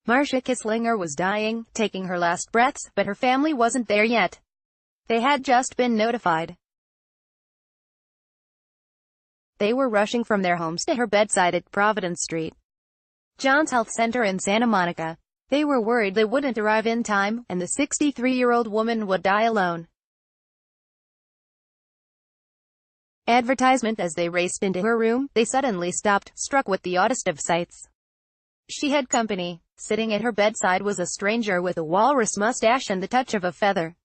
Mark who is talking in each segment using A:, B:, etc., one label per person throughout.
A: Marcia Kisslinger was dying, taking her last breaths, but her family wasn't there yet. They had just been notified. They were rushing from their homes to her bedside at Providence Street, Johns Health Center in Santa Monica. They were worried they wouldn't arrive in time, and the 63-year-old woman would die alone. Advertisement. As they raced into her room, they suddenly stopped, struck with the oddest of sights. She had company. Sitting at her bedside was a stranger with a walrus mustache and the touch of a feather.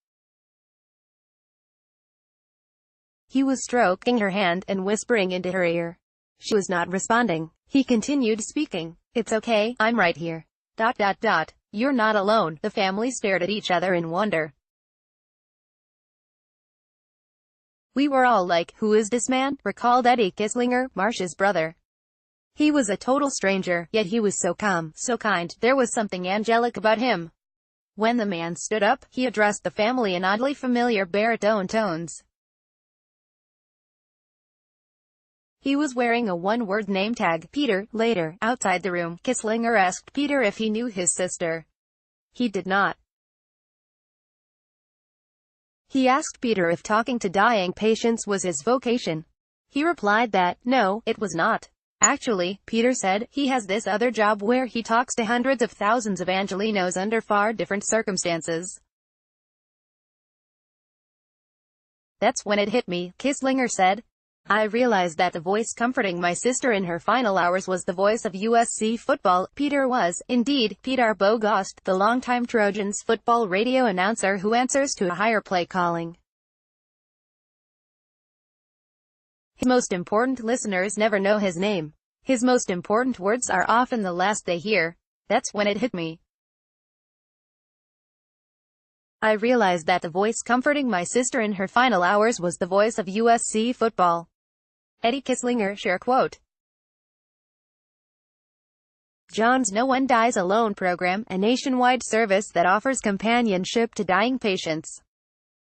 A: He was stroking her hand and whispering into her ear. She was not responding. He continued speaking. "It's okay, I'm right here. ... You're not alone." The family stared at each other in wonder. "We were all like, who is this man?" recalled Eddie Kisslinger, Marcia's brother. "He was a total stranger, yet he was so calm, so kind. There was something angelic about him." When the man stood up, he addressed the family in oddly familiar baritone tones. He was wearing a one-word name tag, Peter. Later, outside the room, Kisslinger asked Peter if he knew his sister. He did not. He asked Peter if talking to dying patients was his vocation. He replied that, no, it was not. Actually, Peter said, he has this other job where he talks to hundreds of thousands of Angelenos under far different circumstances. That's when it hit me, Kisslinger said. I realized that the voice comforting my sister in her final hours was the voice of USC football. Peter was, indeed, Peter Bogost, the longtime Trojans football radio announcer who answers to a higher play calling. His most important listeners never know his name. His most important words are often the last they hear. That's when it hit me. I realized that the voice comforting my sister in her final hours was the voice of USC football. Eddie Kisslinger, share quote. John's No One Dies Alone program, a nationwide service that offers companionship to dying patients.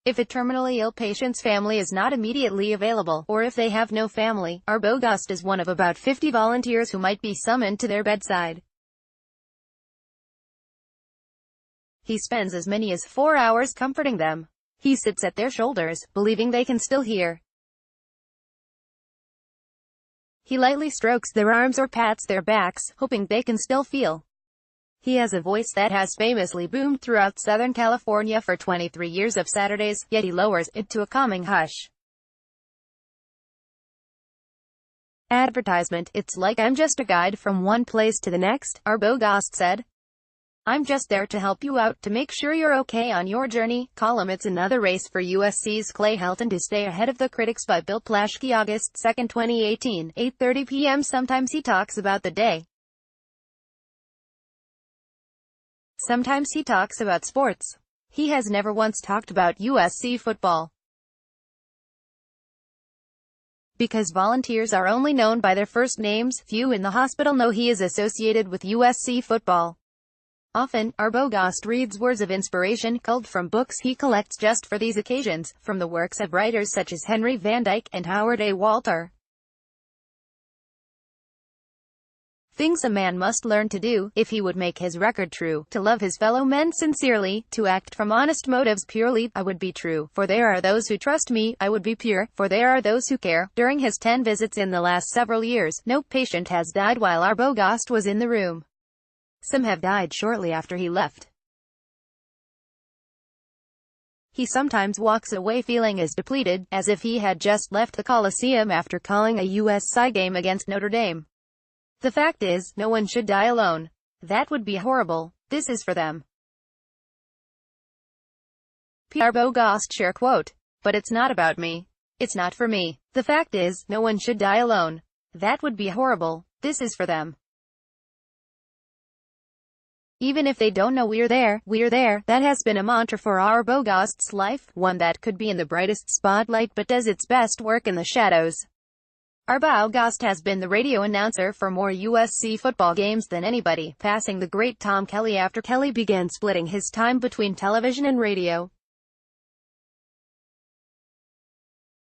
A: If a terminally ill patient's family is not immediately available, or if they have no family, Bogost is one of about 50 volunteers who might be summoned to their bedside. He spends as many as 4 hours comforting them. He sits at their shoulders, believing they can still hear. He lightly strokes their arms or pats their backs, hoping they can still feel. He has a voice that has famously boomed throughout Southern California for 23 years of Saturdays, yet he lowers it to a calming hush. Advertisement. It's like I'm just a guide from one place to the next, Bogost said. I'm just there to help you out, to make sure you're okay on your journey. Call him. It's another race for USC's Clay Helton to stay ahead of the critics by Bill Plaschke. August 2, 2018, 8:30 p.m. Sometimes he talks about the day. Sometimes he talks about sports. He has never once talked about USC football. Because volunteers are only known by their first names, few in the hospital know he is associated with USC football. Often, Bogost reads words of inspiration culled from books he collects just for these occasions, from the works of writers such as Henry Van Dyke and Howard A. Walter. Things a man must learn to do, if he would make his record true: to love his fellow men sincerely, to act from honest motives purely. I would be true, for there are those who trust me. I would be pure, for there are those who care. During his 10 visits in the last several years, no patient has died while Bogost was in the room. Some have died shortly after he left. He sometimes walks away feeling as depleted, as if he had just left the Coliseum after calling a USC game against Notre Dame. The fact is, no one should die alone. That would be horrible. This is for them. Peter Bogost, share quote. But it's not about me. It's not for me. The fact is, no one should die alone. That would be horrible. This is for them. Even if they don't know we're there, we're there. That has been a mantra for Bogost's life, one that could be in the brightest spotlight but does its best work in the shadows. Bogost has been the radio announcer for more USC football games than anybody, passing the great Tom Kelly after Kelly began splitting his time between television and radio.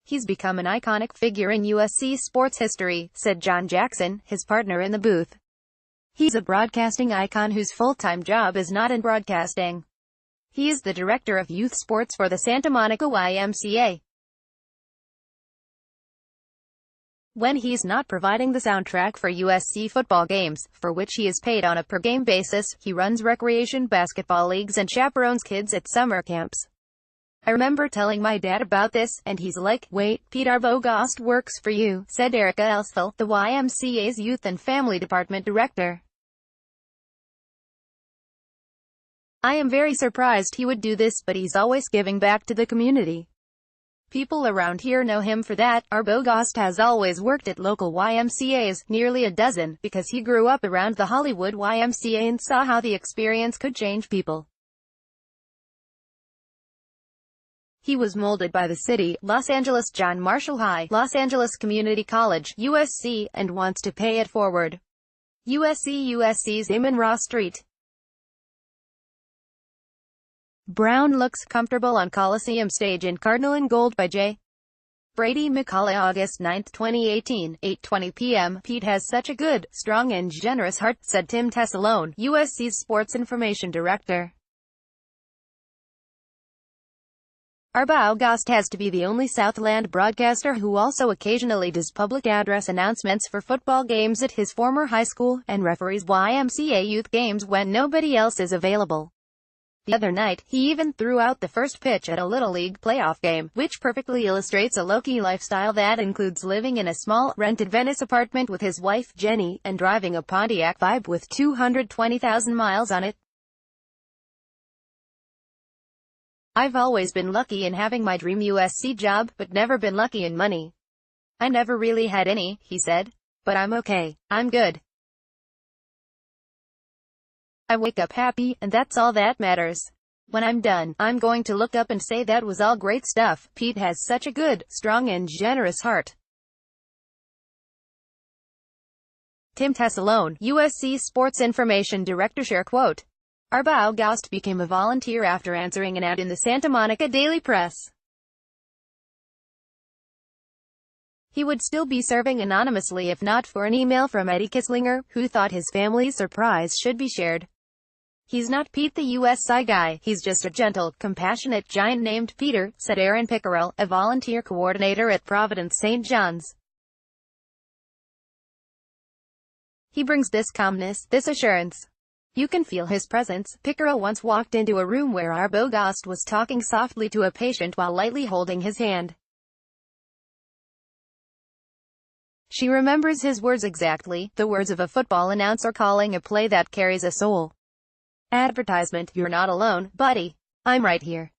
A: He's become an iconic figure in USC sports history, said John Jackson, his partner in the booth. He's a broadcasting icon whose full-time job is not in broadcasting. He is the director of youth sports for the Santa Monica YMCA. When he's not providing the soundtrack for USC football games, for which he is paid on a per-game basis, he runs recreation basketball leagues and chaperones kids at summer camps. I remember telling my dad about this, and he's like, "Wait, Pete Arbogast works for you," said Erica Elsfeld, the YMCA's Youth and Family Department director. "I am very surprised he would do this, but he's always giving back to the community. People around here know him for that." Arbogast has always worked at local YMCAs, nearly a dozen, because he grew up around the Hollywood YMCA and saw how the experience could change people. He was molded by the city, Los Angeles John Marshall High, Los Angeles Community College, USC, and wants to pay it forward. USC's Damon Ross Street. Brown looks comfortable on Coliseum stage in Cardinal and Gold by J. Brady McCullough. August 9, 2018, 8:20 p.m. Pete has such a good, strong and generous heart, said Tim Tessalone, USC's sports information director. Arbogast has to be the only Southland broadcaster who also occasionally does public address announcements for football games at his former high school, and referees YMCA youth games when nobody else is available. The other night, he even threw out the first pitch at a Little League playoff game, which perfectly illustrates a low-key lifestyle that includes living in a small, rented Venice apartment with his wife, Jenny, and driving a Pontiac Vibe with 220,000 miles on it. "I've always been lucky in having my dream USC job, but never been lucky in money. I never really had any," he said. "But I'm okay. I'm good. I wake up happy, and that's all that matters. When I'm done, I'm going to look up and say that was all great stuff." Pete has such a good, strong and generous heart. Tim Tessalone, USC Sports Information Director, share quote. Arbogast became a volunteer after answering an ad in the Santa Monica Daily Press. He would still be serving anonymously if not for an email from Eddie Kisslinger, who thought his family's surprise should be shared. "He's not Pete the USI guy, he's just a gentle, compassionate giant named Peter," said Aaron Pickerel, a volunteer coordinator at Providence St. John's. "He brings this calmness, this assurance. You can feel his presence." Pickerel once walked into a room where Arbogast was talking softly to a patient while lightly holding his hand. She remembers his words exactly, the words of a football announcer calling a play that carries a soul. Advertisement, "You're not alone, buddy. I'm right here."